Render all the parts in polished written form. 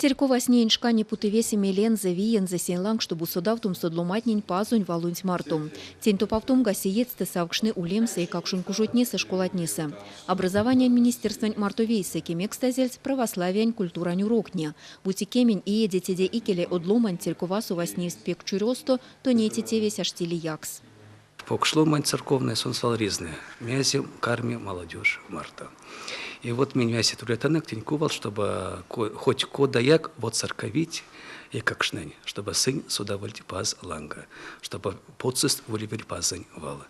Теркова снеиншка не путывеси мелензе виензе сенланг, чтобы судавтум содломатнень пазунь валунь мартум. Тень топавтум гасиецте савкшны улемсы и какшун кужутнисы школатнисы. Образование министерства мартовейсы кемекстазельц православиянь культура нюрокня. Бутикемень и едетеде икеле одломань терковасу воснивспек чурёсто, то не весь аштили якс. Покшло мань церковная сонсвал різне. Мязем, карме, молодежь, марта. И вот меня мясе туретанек тенькувал, чтобы хоть кодаяк вот церковить и как шнень, чтобы сын сюда вольти паз ланга, чтобы подсыст воливель пазань вала.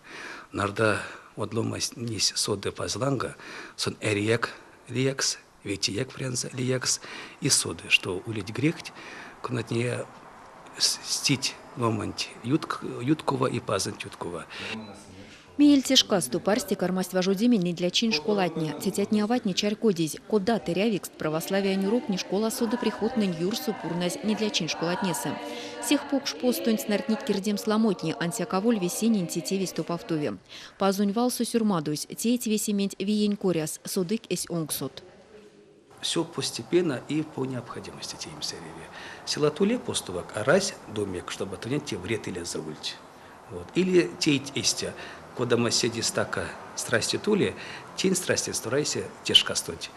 Нарда одлома нись соды паз ланга, сон эрияк лиякс, ветияк френза лиякс и соды, что улить грехть, кунат не стить ломанти юткова и пазань юткова. Миельтешка ступарсти кармасть вожудимен не для чин школатня. Тетят не авать не чарькодизь. Кода тырявикст православия нюрук не школа суды приход на юрсу пурназ не для чин школатнеса. Сих покш постунь снартнить кирдем сламотни, антиаковоль весенин тетевись топавтуве. Пазунь валсу сюрмадусь, теять весемень виень коряс, судык эсь онгсот. Все постепенно и по необходимости тем сереве. Села туле постувак, а раз домик, чтобы тунять те вред или завульть. Вот. Или теять эстя. Когда мы седи стака страсти туле, тень страсти старайся тяжко стать.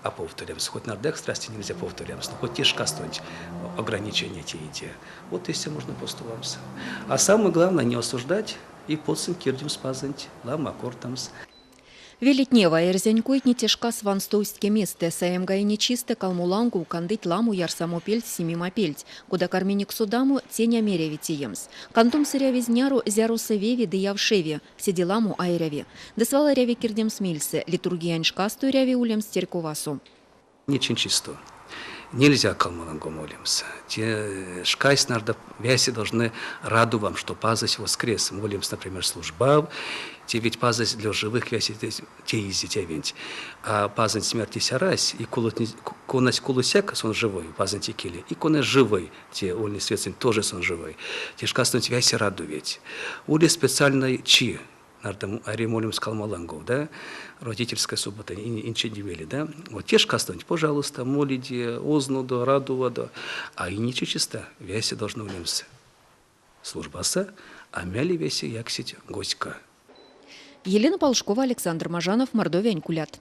А повторяемся. Хоть на дэх страсти нельзя повторяемся, но хоть тяжко стать. Ограничения те и те. Вот если можно постуваться. А самое главное не осуждать и подсым кирдим спазать. Лам аккордамс. Велитнева эрзянькойт не тяжка сванстойстке месте, саемга и нечисто калмулангу кандыть ламу ярсамопельт семимопельт, куда карминик судаму теня меревитиемс. Кантум сыря визняру зяру севеви деявшеви, седиламу айряви. Десвала ряви кирдем смильсе, литургияншка стойряви улем стерковасу. Нечен чисто. Нельзя калмулангу молимся. Те шкайс нарда вяси должны раду вам, что пазась воскрес. Молимся, например, служба. Те ведь пазась для живых вяси те изи венть. А пазань смерти сярась, и конась кулусяк, сон живой, пазань текили. И конась живой, те ольный свет тоже сон живой. Те шкаснуть вяси раду ведь. Ули специальной чи. Нардам аримолим скалмалангов, да, родительская суббота, инче дивели, да. Вот те шкаснуть, пожалуйста, молите, ознудо, радувадо, а и ничего чисто, вяси должны улемся. Службаса, а мяли вяси яксить госька. Елена Полшкова, Александр Мажанов, Мордовия Анькулят.